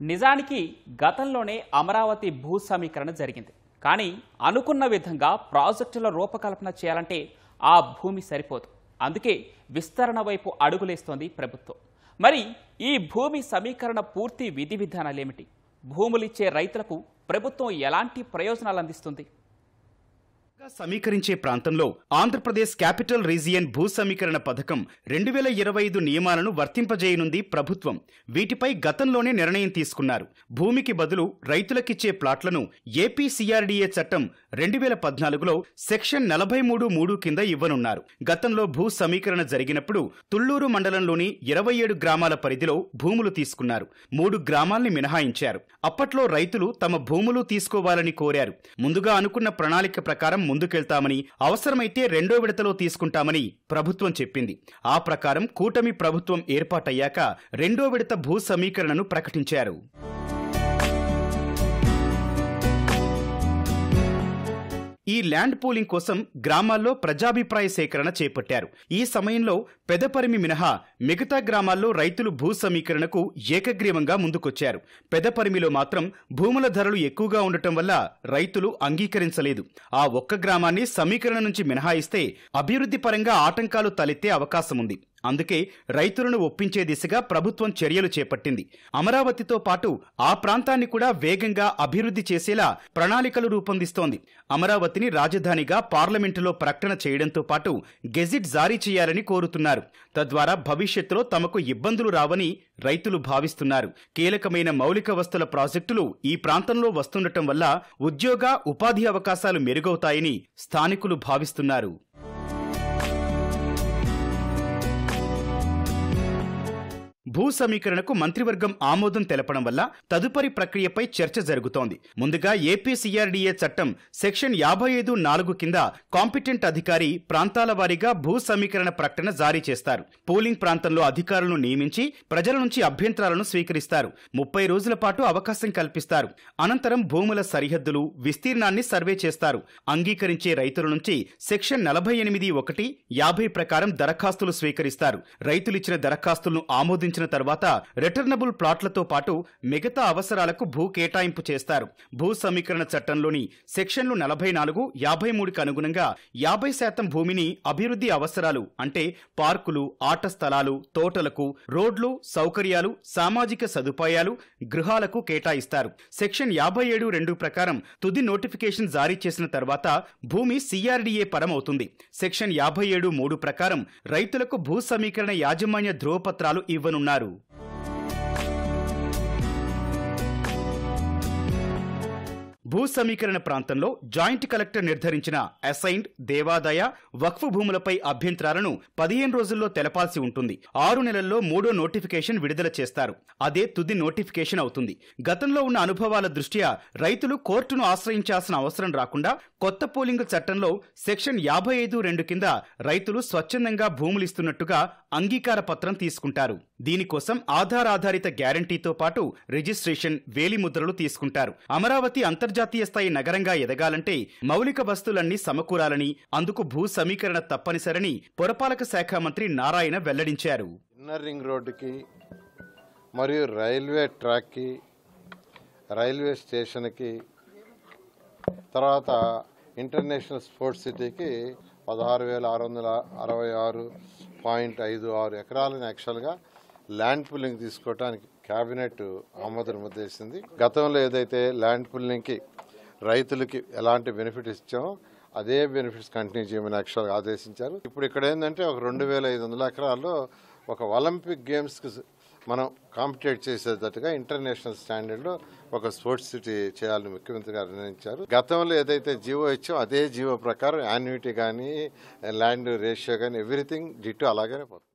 నిజానికి గతంలోనే అమరావతి భూ సమీకరణ జరిగింది. కానీ అనుకున్న విధంగా ప్రాజెక్టుల రూపకల్పన చేయాలంటే ఆ భూమి సరిపోదు. అందుకే విస్తరణ వైపు అడుగులేస్తోంది ప్రభుత్వం. మరి ఈ భూమి సమీకరణ పూర్తి విధి విధానాలేమిటి? భూములిచ్చే రైతులకు ప్రభుత్వం ఎలాంటి ప్రయోజనాలు అందిస్తుంది? సమీకరించే ప్రాంతంలో ఆంధ్రప్రదేశ్ క్యాపిటల్ రీజియన్ భూ సమీకరణ పథకం 2025 నియమాలను వర్తింపజేయనుంది ప్రభుత్వం. వీటిపై గతంలోనే నిర్ణయం తీసుకున్నారు. భూమికి బదులు రైతులకిచ్చే ప్లాట్లను ఏపీ సిఆర్డీఏ చట్టం 2014లో సెక్షన్ 43(3) కింద ఇవ్వనున్నారు. గతంలో భూ సమీకరణ జరిగినప్పుడు తుళ్లూరు మండలంలోని 27 గ్రామాల పరిధిలో భూములు తీసుకున్నారు. 3 గ్రామాల్ని మినహాయించారు. అప్పట్లో రైతులు తమ భూములు తీసుకోవాలని కోరారు. ముందుగా అనుకున్న ప్రణాళిక ప్రకారం ముందుకెళ్తామని, అవసరమైతే రెండో విడతలో తీసుకుంటామని ప్రభుత్వం చెప్పింది. ఆ ప్రకారం కూటమి ప్రభుత్వం ఏర్పాటయ్యాక రెండో విడత భూ సమీకరణను ప్రకటించారు. ఈ ల్యాండ్ పూలింగ్ కోసం గ్రామాల్లో ప్రజాభిప్రాయ సేకరణ చేపట్టారు. ఈ సమయంలో పెదపరిమి మినహా మిగతా గ్రామాల్లో రైతులు భూ సమీకరణకు ఏకగ్రీవంగా ముందుకొచ్చారు. పెదపరిమిలో మాత్రం భూముల ధరలు ఎక్కువగా ఉండటం వల్ల రైతులు అంగీకరించలేదు. ఆ ఒక్క గ్రామాన్ని సమీకరణ నుంచి మినహాయిస్తే అభివృద్ధి పరంగా ఆటంకాలు తలెత్తే అవకాశముంది. అందుకే రైతులను ఒప్పించే దిశగా ప్రభుత్వం చర్యలు చేపట్టింది. అమరావతితో పాటు ఆ ప్రాంతాన్ని కూడా వేగంగా అభివృద్ధి చేసేలా ప్రణాళికలు రూపొందిస్తోంది. అమరావతిని రాజధానిగా పార్లమెంటులో ప్రకటన చేయడంతో పాటు గెజిట్ జారీ చేయాలని కోరుతున్నారు. తద్వారా భవిష్యత్తులో తమకు ఇబ్బందులు రావని రైతులు భావిస్తున్నారు. కీలకమైన మౌలిక వస్తుల ప్రాజెక్టులు ఈ ప్రాంతంలో వస్తుండటం వల్ల ఉద్యోగ, ఉపాధి అవకాశాలు మెరుగవుతాయని స్థానికులు భావిస్తున్నారు. భూ సమీకరణకు మంత్రివర్గం ఆమోదం తెలపడం వల్ల తదుపరి ప్రక్రియపై చర్చ జరుగుతోంది. ముందుగా ఏపీ సిఆర్డీఏ చట్టం సెక్షన్ 55(4) కింద కాంపిటెంట్ అధికారి ప్రాంతాల వారీగా భూ సమీకరణ ప్రకటన జారీ చేస్తారు. పోలింగ్ ప్రాంతంలో అధికారులను నియమించి ప్రజల నుంచి అభ్యంతరాలను స్వీకరిస్తారు. 30 రోజుల పాటు అవకాశం కల్పిస్తారు. అనంతరం భూముల సరిహద్దులు, విస్తీర్ణాన్ని సర్వే చేస్తారు. అంగీకరించే రైతుల నుంచి సెక్షన్ 48(1), 50 ప్రకారం దరఖాస్తులు స్వీకరిస్తారు. రైతులిచ్చిన దరఖాస్తులను ఆమోదించిన తర్వాత రిటర్నబుల్ ప్లాట్లతో పాటు మిగతా అవసరాలకు భూ కేటాయింపు చేస్తారు. భూ సమీకరణ చట్టంలోని సెక్షన్లు 44, 53కి అనుగుణంగా 50% భూమిని అభివృద్ధి అవసరాలు అంటే పార్కులు, ఆట స్థలాలు, తోటలకు, రోడ్లు, సౌకర్యాలు, సామాజిక సదుపాయాలు, గృహాలకు కేటాయిస్తారు. సెక్షన్ 57(2) ప్రకారం తుది నోటిఫికేషన్ జారీ చేసిన తర్వాత భూమి సిఆర్డీఏ పరం అవుతుంది. సెక్షన్ 57(3) ప్రకారం రైతులకు భూ సమీకరణ యాజమాన్య ధ్రువపత్రాలు ఇవ్వనున్నారు. భూ సమీకరణ ప్రాంతంలో జాయింట్ కలెక్టర్ నిర్ధారించిన అసైన్డ్, దేవాదాయ, వక్ఫ్ భూములపై అభ్యంతరాలను 15 రోజుల్లో తెలపాల్సి ఉంటుంది. 6 నెలల్లో 3వ నోటిఫికేషన్ విడుదల చేస్తారు. అదే తుది నోటిఫికేషన్ అవుతుంది. గతంలో ఉన్న అనుభవాల దృష్ట్యా రైతులు కోర్టును ఆశ్రయించాల్సిన అవసరం రాకుండా కొత్త పోలింగ్ చట్టంలో సెక్షన్ 55(2) కింద రైతులు స్వచ్ఛందంగా భూములిస్తున్నట్టుగా అంగీకార పత్రం తీసుకుంటారు. దీనికోసం ఆధార్ ఆధారిత గ్యారంటీతో పాటు రిజిస్ట్రేషన్, వేలిముద్రలు తీసుకుంటారు. అమరావతి అంతర్జాతీయ స్థాయి నగరంగా ఎదగాలంటే మౌలిక వస్తువులన్నీ సమకూరాలని, అందుకు భూ సమీకరణ తప్పనిసరని పురపాలక శాఖ మంత్రి నారాయణ వెల్లడించారు. ఇన్నర్ రింగ్ రోడ్డుకి మరియు రైల్వే ట్రాక్కి, రైల్వే స్టేషన్కి, తర్వాత ఇంటర్నేషనల్ స్పోర్ట్స్ సిటీకి 16,666.56 ఎకరాలను యాక్చువల్గా ల్యాండ్ పూలింగ్ తీసుకోవడానికి కేబినెట్ ఆమోదం ముద్దేసింది. గతంలో ఏదైతే ల్యాండ్ పూలింగ్కి రైతులకి ఎలాంటి బెనిఫిట్ ఇచ్చామో అదే బెనిఫిట్స్ కంటిన్యూ చేయమని యాక్చువల్గా ఆదేశించారు. ఇప్పుడు ఇక్కడ ఏంటంటే ఒక 2,500 ఎకరాల్లో ఒక ఒలింపిక్ గేమ్స్కి మనం కాంపిటేట్ చేసేటట్టుగా ఇంటర్నేషనల్ స్టాండర్డ్లో ఒక స్పోర్ట్స్ సిటీ చేయాలని ముఖ్యమంత్రి గారు నిర్ణయించారు. గతంలో ఏదైతే జీవో ఇచ్చామో అదే జీవో ప్రకారం యాన్యుటీ కానీ, ల్యాండ్ రేషియో కానీ ఎవ్రీథింగ్ డిటో అలాగే పోతుంది.